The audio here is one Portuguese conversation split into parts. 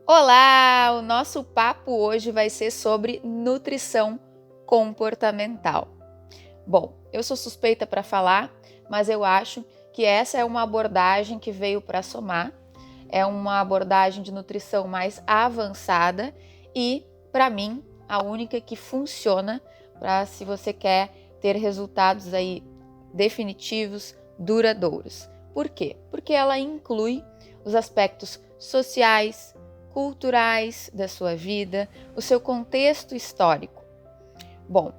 Olá! O nosso papo hoje vai ser sobre nutrição comportamental. Bom, eu sou suspeita para falar, mas eu acho que essa é uma abordagem que veio para somar, é uma abordagem de nutrição mais avançada e, para mim, a única que funciona para se você quer ter resultados aí definitivos, duradouros. Por quê? Porque ela inclui os aspectos sociais, culturais da sua vida, o seu contexto histórico. Bom,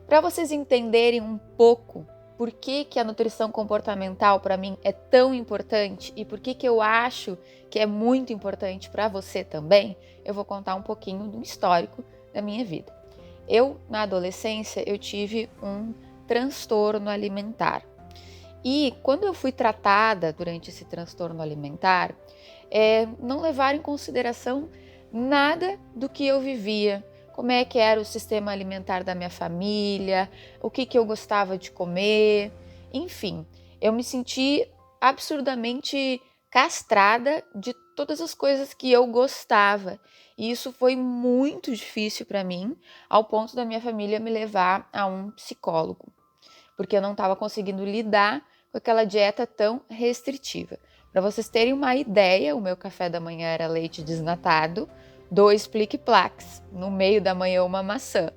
para vocês entenderem um pouco por que a nutrição comportamental para mim é tão importante e por que eu acho que é muito importante para você também, eu vou contar um pouquinho do histórico da minha vida. Eu, na adolescência, eu tive um transtorno alimentar. E quando eu fui tratada durante esse transtorno alimentar, não levaram em consideração nada do que eu vivia, como é que era o sistema alimentar da minha família, o que eu gostava de comer, enfim, eu me senti absurdamente castrada de todas as coisas que eu gostava. E isso foi muito difícil para mim, ao ponto da minha família me levar a um psicólogo, porque eu não estava conseguindo lidar com aquela dieta tão restritiva. Para vocês terem uma ideia, o meu café da manhã era leite desnatado, 2 plique-plaques, no meio da manhã uma maçã.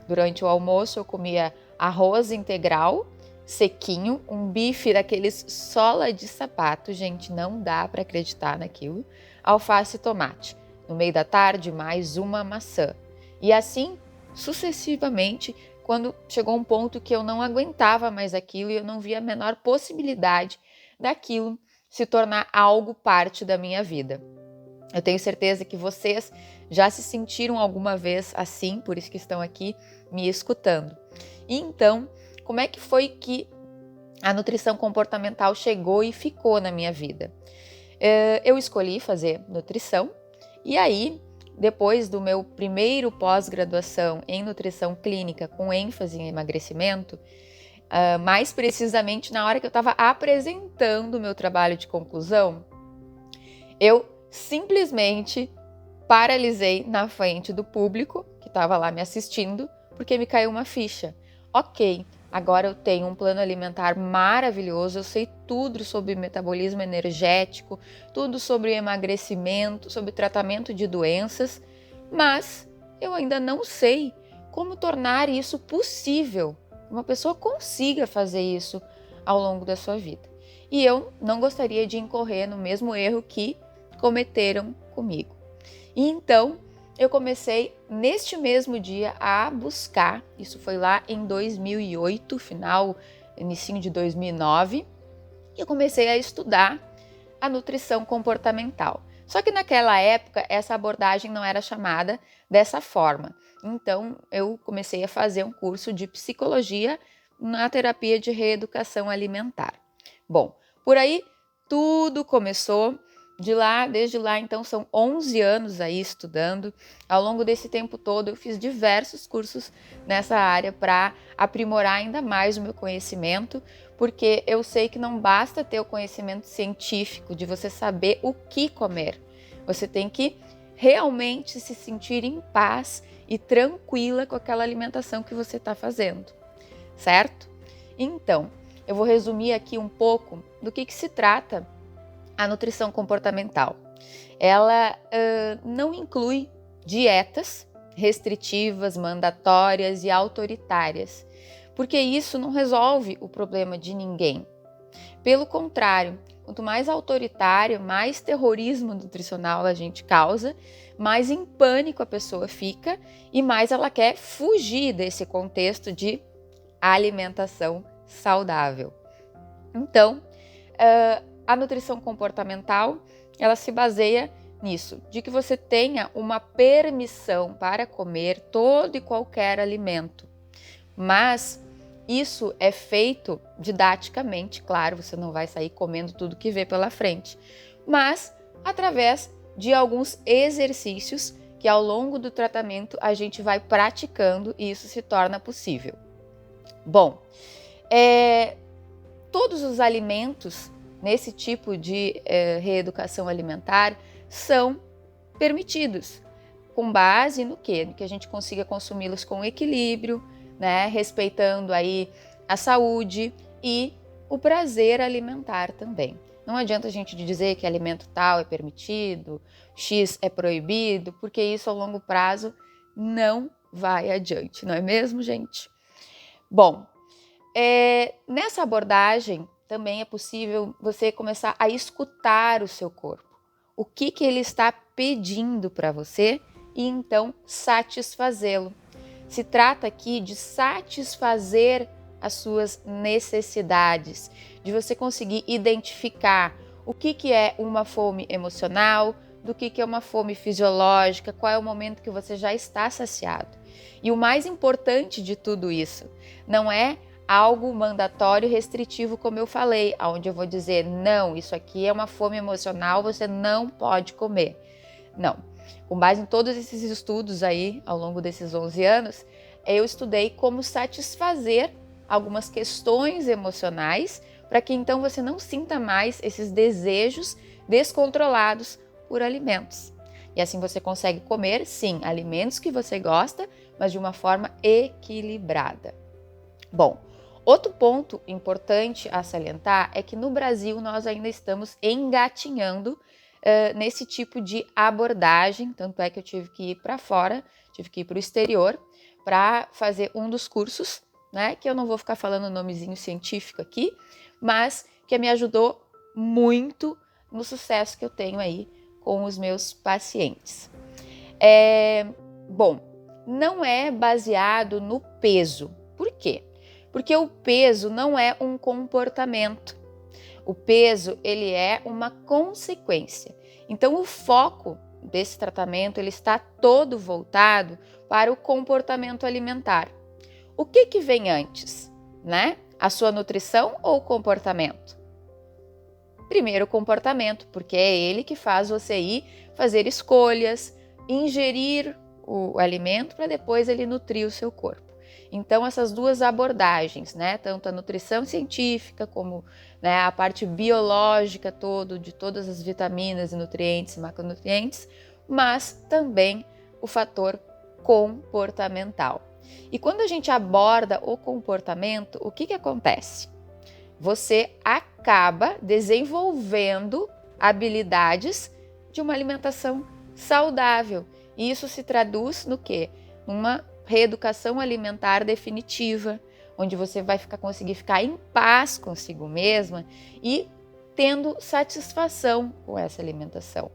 Durante o almoço eu comia arroz integral, sequinho, um bife daqueles sola de sapato, gente, não dá para acreditar naquilo, alface e tomate. No meio da tarde, mais uma maçã. E assim, sucessivamente, quando chegou um ponto que eu não aguentava mais aquilo e eu não via a menor possibilidade daquilo se tornar algo parte da minha vida. Eu tenho certeza que vocês já se sentiram alguma vez assim, por isso que estão aqui me escutando. E então, como é que foi que a nutrição comportamental chegou e ficou na minha vida? Eu escolhi fazer nutrição e aí, depois do meu primeiro pós-graduação em nutrição clínica com ênfase em emagrecimento, mais precisamente na hora que eu estava apresentando o meu trabalho de conclusão, eu simplesmente paralisei na frente do público que estava lá me assistindo, porque me caiu uma ficha. Ok, agora eu tenho um plano alimentar maravilhoso, eu sei tudo sobre metabolismo energético, tudo sobre emagrecimento, sobre tratamento de doenças, mas eu ainda não sei como tornar isso possível, uma pessoa consiga fazer isso ao longo da sua vida. E eu não gostaria de incorrer no mesmo erro que cometeram comigo. E então eu comecei neste mesmo dia a buscar, isso foi lá em 2008, início de 2009, e eu comecei a estudar a nutrição comportamental. Só que naquela época essa abordagem não era chamada dessa forma. Então eu comecei a fazer um curso de psicologia na terapia de reeducação alimentar. Bom, por aí tudo começou. Desde lá, então, são 11 anos aí estudando. Ao longo desse tempo todo, eu fiz diversos cursos nessa área para aprimorar ainda mais o meu conhecimento, porque eu sei que não basta ter o conhecimento científico de você saber o que comer. Você tem que realmente se sentir em paz e tranquila com aquela alimentação que você está fazendo, certo? Então, eu vou resumir aqui um pouco do que se trata a nutrição comportamental. Ela não inclui dietas restritivas, mandatórias e autoritárias, porque isso não resolve o problema de ninguém. Pelo contrário, quanto mais autoritário, mais terrorismo nutricional a gente causa, mais em pânico a pessoa fica e mais ela quer fugir desse contexto de alimentação saudável. Então, a nutrição comportamental, ela se baseia nisso, de que você tenha uma permissão para comer todo e qualquer alimento. Mas isso é feito didaticamente, claro, você não vai sair comendo tudo que vê pela frente, mas através de alguns exercícios que ao longo do tratamento a gente vai praticando e isso se torna possível. Bom, todos os alimentos nesse tipo de reeducação alimentar são permitidos, com base no quê? No que a gente consiga consumi-los com equilíbrio, né? Respeitando aí a saúde e o prazer alimentar também. Não adianta a gente dizer que alimento tal é permitido, X é proibido, porque isso a longo prazo não vai adiante, não é mesmo, gente? Bom, nessa abordagem também é possível você começar a escutar o seu corpo. O que ele está pedindo para você e então satisfazê-lo. Se trata aqui de satisfazer as suas necessidades, de você conseguir identificar o que é uma fome emocional, do que é uma fome fisiológica, qual é o momento que você já está saciado. E o mais importante de tudo isso, não é algo mandatório e restritivo, como eu falei, onde eu vou dizer, não, isso aqui é uma fome emocional, você não pode comer. Não. Com base em todos esses estudos aí, ao longo desses 11 anos, eu estudei como satisfazer algumas questões emocionais para que então você não sinta mais esses desejos descontrolados por alimentos. E assim você consegue comer, sim, alimentos que você gosta, mas de uma forma equilibrada. Bom, outro ponto importante a salientar é que no Brasil nós ainda estamos engatinhando nesse tipo de abordagem, tanto é que eu tive que ir para fora, tive que ir para o exterior para fazer um dos cursos, né, que eu não vou ficar falando o nomezinho científico aqui, mas que me ajudou muito no sucesso que eu tenho aí com os meus pacientes. Bom, não é baseado no peso. Por quê? Porque o peso não é um comportamento. O peso, ele é uma consequência. Então, o foco desse tratamento, ele está todo voltado para o comportamento alimentar. O que vem antes, né? A sua nutrição ou o comportamento? Primeiro o comportamento, porque é ele que faz você ir fazer escolhas, ingerir o alimento para depois ele nutrir o seu corpo. Então essas duas abordagens, né, tanto a nutrição científica como, né, a parte biológica de todas as vitaminas e nutrientes e macronutrientes, mas também o fator comportamental. E quando a gente aborda o comportamento, o que acontece? Você acaba desenvolvendo habilidades de uma alimentação saudável. E isso se traduz no quê? Numa reeducação alimentar definitiva, onde você vai conseguir ficar em paz consigo mesma e tendo satisfação com essa alimentação.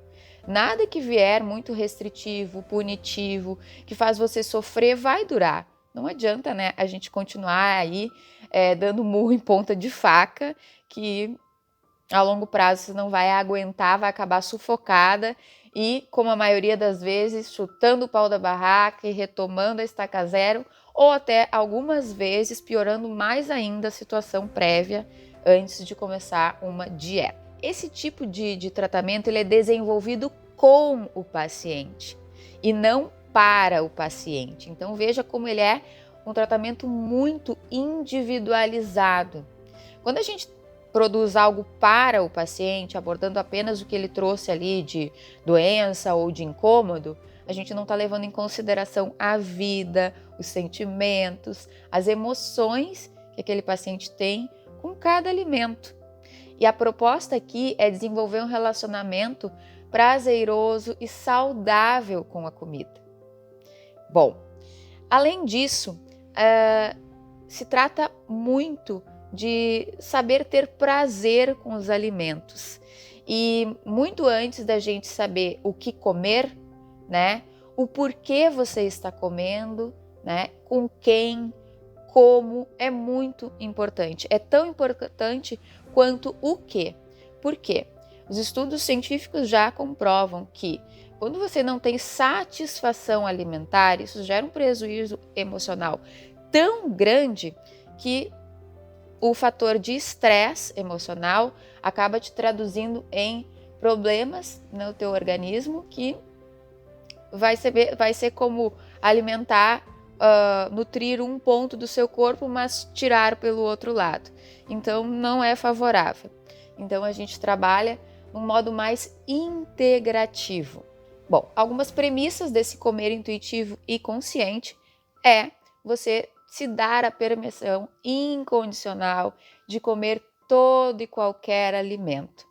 Nada que vier muito restritivo, punitivo, que faz você sofrer, vai durar. Não adianta, né, a gente continuar aí dando murro em ponta de faca, que a longo prazo você não vai aguentar, vai acabar sufocada e, como a maioria das vezes, chutando o pau da barraca e retomando a estaca zero, ou até algumas vezes piorando mais ainda a situação prévia antes de começar uma dieta. Esse tipo de tratamento ele é desenvolvido com o paciente e não para o paciente. Então veja como ele é um tratamento muito individualizado. Quando a gente produz algo para o paciente, abordando apenas o que ele trouxe ali de doença ou de incômodo, a gente não está levando em consideração a vida, os sentimentos, as emoções que aquele paciente tem com cada alimento. E a proposta aqui é desenvolver um relacionamento prazeroso e saudável com a comida. Bom, além disso, se trata muito de saber ter prazer com os alimentos. E muito antes da gente saber o que comer, né, o porquê você está comendo, né, com quem, como, é muito importante. É tão importante quanto o quê. Por quê? Os estudos científicos já comprovam que quando você não tem satisfação alimentar, isso gera um prejuízo emocional tão grande que o fator de estresse emocional acaba te traduzindo em problemas no teu organismo que vai ser como alimentar, nutrir um ponto do seu corpo, mas tirar pelo outro lado. Então não é favorável. Então a gente trabalha num modo mais integrativo. Bom, algumas premissas desse comer intuitivo e consciente é você se dar a permissão incondicional de comer todo e qualquer alimento.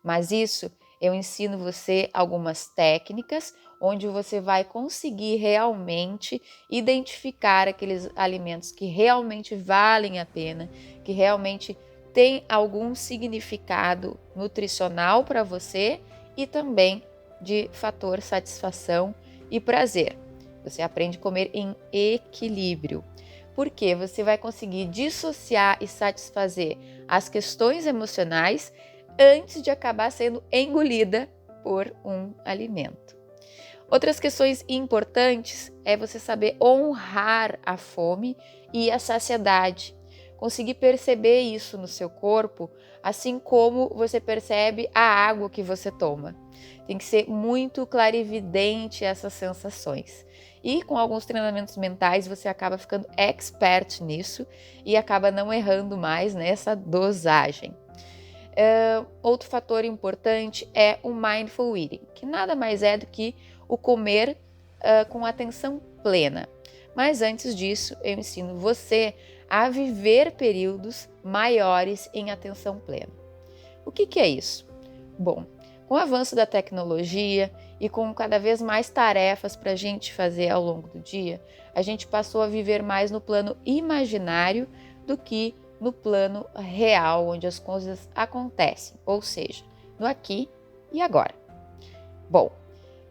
Mas isso eu ensino você algumas técnicas onde você vai conseguir realmente identificar aqueles alimentos que realmente valem a pena, que realmente têm algum significado nutricional para você e também de fator satisfação e prazer. Você aprende a comer em equilíbrio, porque você vai conseguir dissociar e satisfazer as questões emocionais antes de acabar sendo engolida por um alimento. Outras questões importantes é você saber honrar a fome e a saciedade. Conseguir perceber isso no seu corpo, assim como você percebe a água que você toma. Tem que ser muito clarividente essas sensações. E com alguns treinamentos mentais você acaba ficando expert nisso e acaba não errando mais nessa dosagem. Outro fator importante é o mindful eating, que nada mais é do que o comer com atenção plena. Mas antes disso, eu ensino você a viver períodos maiores em atenção plena. O que é isso? Bom, com o avanço da tecnologia e com cada vez mais tarefas para a gente fazer ao longo do dia, a gente passou a viver mais no plano imaginário do que no plano real, onde as coisas acontecem, ou seja, no aqui e agora. Bom,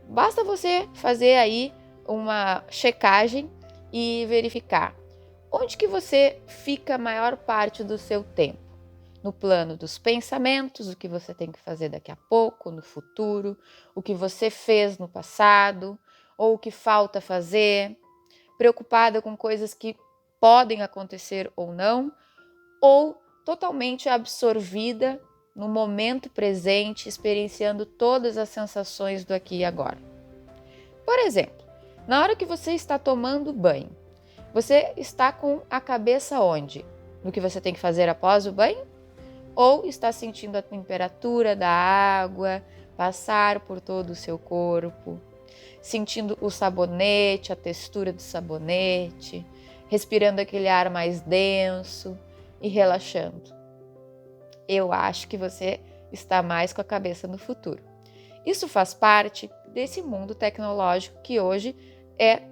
basta você fazer aí uma checagem e verificar onde que você fica a maior parte do seu tempo. No plano dos pensamentos, o que você tem que fazer daqui a pouco, no futuro, o que você fez no passado, ou o que falta fazer, preocupada com coisas que podem acontecer ou não, ou totalmente absorvida no momento presente, experienciando todas as sensações do aqui e agora. Por exemplo, na hora que você está tomando banho, você está com a cabeça onde? No que você tem que fazer após o banho? Ou está sentindo a temperatura da água passar por todo o seu corpo, sentindo o sabonete, a textura do sabonete, respirando aquele ar mais denso e relaxando? Eu acho que você está mais com a cabeça no futuro. Isso faz parte desse mundo tecnológico que hoje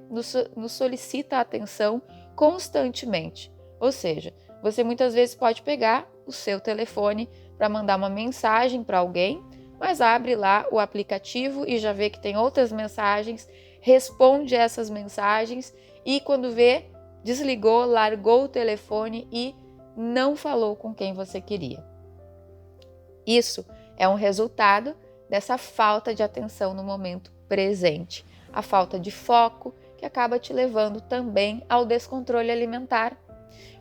nos solicita atenção constantemente. Ou seja, você muitas vezes pode pegar o seu telefone para mandar uma mensagem para alguém, mas abre lá o aplicativo e já vê que tem outras mensagens, responde essas mensagens e quando vê, desligou, largou o telefone e não falou com quem você queria. Isso é um resultado dessa falta de atenção no momento presente, a falta de foco que acaba te levando também ao descontrole alimentar.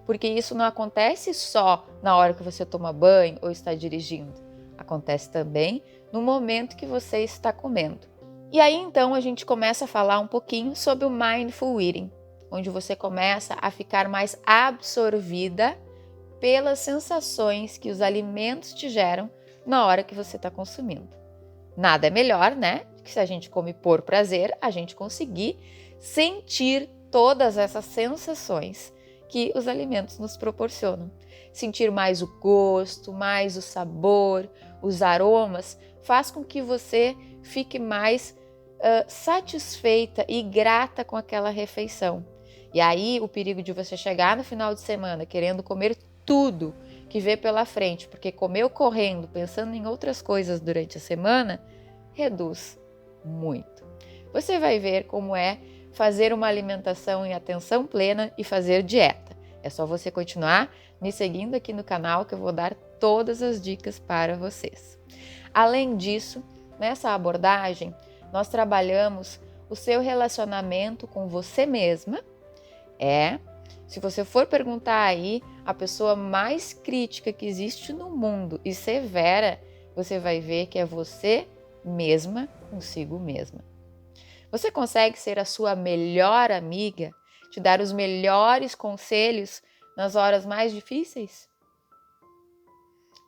Porque isso não acontece só na hora que você toma banho ou está dirigindo. Acontece também no momento que você está comendo. E aí então a gente começa a falar um pouquinho sobre o mindful eating, onde você começa a ficar mais absorvida pelas sensações que os alimentos te geram na hora que você está consumindo. Nada é melhor, né? Que se a gente come por prazer, a gente conseguir sentir todas essas sensações que os alimentos nos proporcionam. Sentir mais o gosto, mais o sabor, os aromas, faz com que você fique mais satisfeita e grata com aquela refeição. E aí o perigo de você chegar no final de semana querendo comer tudo que vê pela frente, porque comeu correndo, pensando em outras coisas durante a semana, reduz muito. Você vai ver como é fazer uma alimentação em atenção plena e fazer dieta. É só você continuar me seguindo aqui no canal que eu vou dar todas as dicas para vocês. Além disso, nessa abordagem, nós trabalhamos o seu relacionamento com você mesma. Se você for perguntar aí, a pessoa mais crítica que existe no mundo e severa, você vai ver que é você mesma consigo mesma. Você consegue ser a sua melhor amiga, te dar os melhores conselhos nas horas mais difíceis?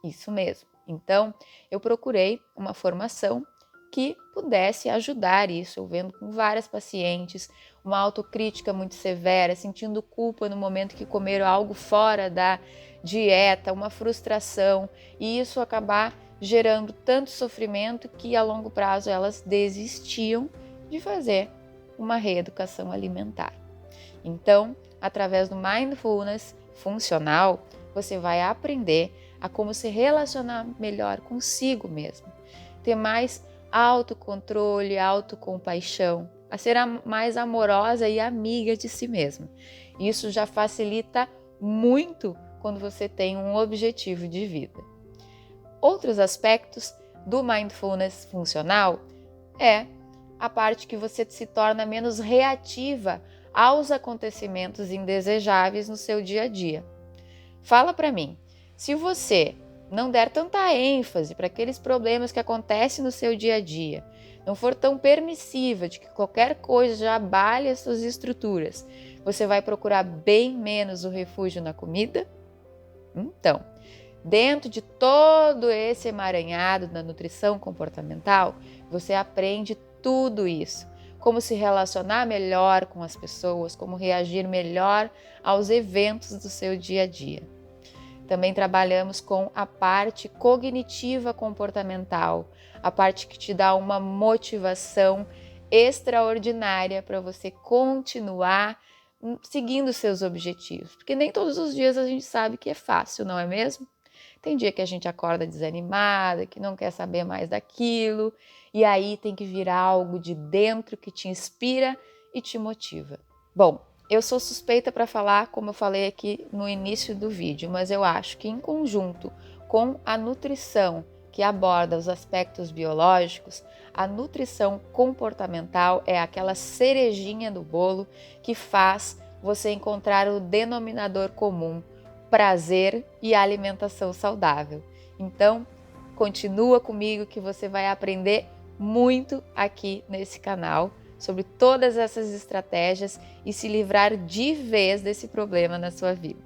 Isso mesmo. Então, eu procurei uma formação que pudesse ajudar isso. Eu vendo com várias pacientes uma autocrítica muito severa, sentindo culpa no momento que comeram algo fora da dieta, uma frustração, e isso acabar gerando tanto sofrimento que a longo prazo elas desistiam de fazer uma reeducação alimentar. Então, através do mindfulness funcional, você vai aprender a como se relacionar melhor consigo mesmo, ter mais autocontrole, autocompaixão, a ser mais amorosa e amiga de si mesma. Isso já facilita muito quando você tem um objetivo de vida. Outros aspectos do mindfulness funcional é a parte que você se torna menos reativa aos acontecimentos indesejáveis no seu dia a dia. Fala para mim, se você não der tanta ênfase para aqueles problemas que acontecem no seu dia a dia, não for tão permissiva de que qualquer coisa já abale as suas estruturas, você vai procurar bem menos o refúgio na comida? Então, dentro de todo esse emaranhado da nutrição comportamental, você aprende tudo isso. Como se relacionar melhor com as pessoas, como reagir melhor aos eventos do seu dia a dia. Também trabalhamos com a parte cognitiva comportamental, a parte que te dá uma motivação extraordinária para você continuar seguindo seus objetivos. Porque nem todos os dias a gente sabe que é fácil, não é mesmo? Tem dia que a gente acorda desanimada, que não quer saber mais daquilo, e aí tem que vir algo de dentro que te inspira e te motiva. Bom, eu sou suspeita para falar, como eu falei aqui no início do vídeo, mas eu acho que em conjunto com a nutrição, que aborda os aspectos biológicos, a nutrição comportamental é aquela cerejinha do bolo que faz você encontrar o denominador comum, prazer e alimentação saudável. Então, continua comigo que você vai aprender muito aqui nesse canal sobre todas essas estratégias e se livrar de vez desse problema na sua vida.